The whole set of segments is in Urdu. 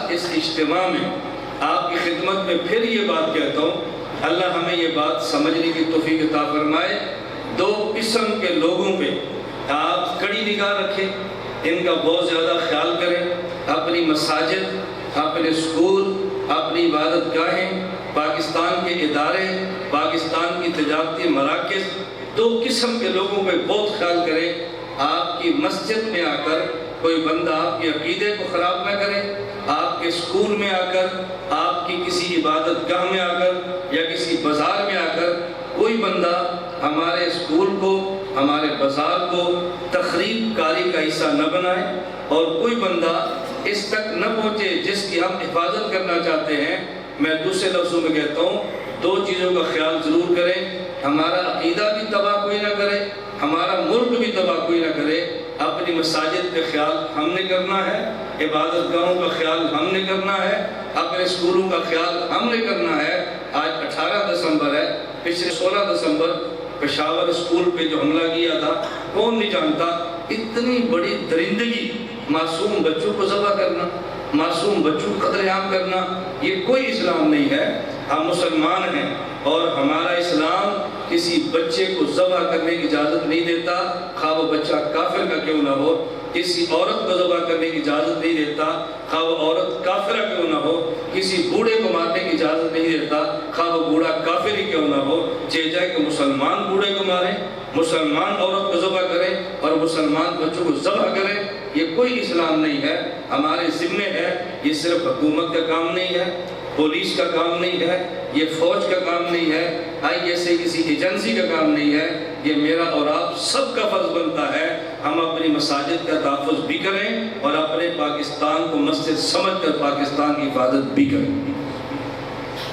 آج اس اجتماع میں آپ کی خدمت میں پھر یہ بات کہتا ہوں، اللہ ہمیں یہ بات سمجھنے کی توفیق عطا فرمائے۔ دو قسم کے لوگوں پہ آپ کڑی نگاہ رکھیں، ان کا بہت زیادہ خیال کریں۔ اپنی مساجد، اپنے اسکول، اپنی عبادت گاہیں، پاکستان کے ادارے، پاکستان کی تجارتی مراکز، دو قسم کے لوگوں پہ بہت خیال کریں۔ آپ کی مسجد میں آ کر کوئی بندہ آپ کے عقیدے کو خراب نہ کرے، آپ کے اسکول میں آ کر، آپ کی کسی عبادت گاہ میں آ کر یا کسی بازار میں آ کر کوئی بندہ ہمارے اسکول کو، ہمارے بازار کو تخریب کاری کا حصہ نہ بنائے، اور کوئی بندہ اس تک نہ پہنچے جس کی ہم حفاظت کرنا چاہتے ہیں۔ میں دوسرے لفظوں میں کہتا ہوں، دو چیزوں کا خیال ضرور کریں، ہمارا عقیدہ بھی تباہ کوئی نہ کرے، ہمارا ملک بھی تباہ کوئی نہ کرے۔ اپنی مساجد کا خیال ہم نے کرنا ہے، عبادت گاہوں کا خیال ہم نے کرنا ہے، اپنے اسکولوں کا خیال ہم نے کرنا ہے۔ آج 18 دسمبر ہے، پچھلے 16 دسمبر پشاور اسکول پہ جو حملہ کیا تھا، کون نہیں جانتا؟ اتنی بڑی درندگی، معصوم بچوں کو ذبح کرنا، معصوم بچوں کو قتل عام کرنا، یہ کوئی اسلام نہیں ہے۔ ہم مسلمان ہیں اور ہمارا اسلام کسی بچے کو ذبح کرنے کی اجازت نہیں دیتا، خواہ وہ بچہ کافر کا کیوں نہ ہو۔ کسی عورت کو ذبح کرنے کی اجازت نہیں دیتا، خواہ وہ عورت کافرہ کیوں نہ ہو۔ کسی بوڑھے کو مارنے کی اجازت نہیں دیتا، خواہ وہ بوڑھا کافر ہی کیوں نہ ہو۔ جائے کہ مسلمان بوڑھے کو مارے، مسلمان عورت کو ذبح کرے اور مسلمان بچوں کو ذبح کرے، یہ کوئی اسلام نہیں ہے۔ ہمارے ذمے ہے، یہ صرف حکومت کا کام نہیں ہے، پولیس کا کام نہیں ہے، یہ فوج کا کام نہیں ہے، آئی ایس اے کسی ایجنسی کا کام نہیں ہے، یہ میرا اور آپ سب کا فرض بنتا ہے۔ ہم اپنی مساجد کا تحفظ بھی کریں اور اپنے پاکستان کو مسجد سمجھ کر پاکستان کی حفاظت بھی کریں۔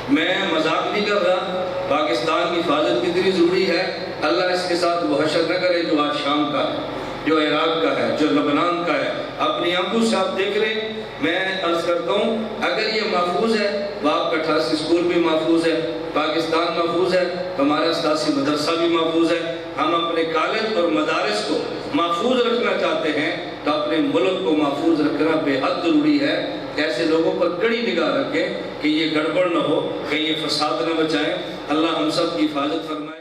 میں مذاق نہیں کر رہا، پاکستان کی حفاظت کتنی ضروری ہے۔ اللہ اس کے ساتھ وہ حشر نہ کرے جو آج شام کا ہے، جو عراق کا ہے، جو لبنان کا ہے۔ اپنی آنکھوں سے آپ دیکھ رہے ہیں۔ میں عرض کرتا ہوں، اگر یہ محفوظ ہے تو آپ کا 88 اسکول بھی محفوظ ہے، پاکستان محفوظ ہے تو ہمارا 87 مدرسہ بھی محفوظ ہے۔ ہم اپنے کالج اور مدارس کو محفوظ رکھنا چاہتے ہیں تو اپنے ملک کو محفوظ رکھنا بے حد ضروری ہے۔ ایسے لوگوں پر کڑی نگاہ رکھیں کہ یہ گڑبڑ نہ ہو، کہ یہ فساد نہ بچائیں۔ اللہ ہم سب کی حفاظت فرمائے۔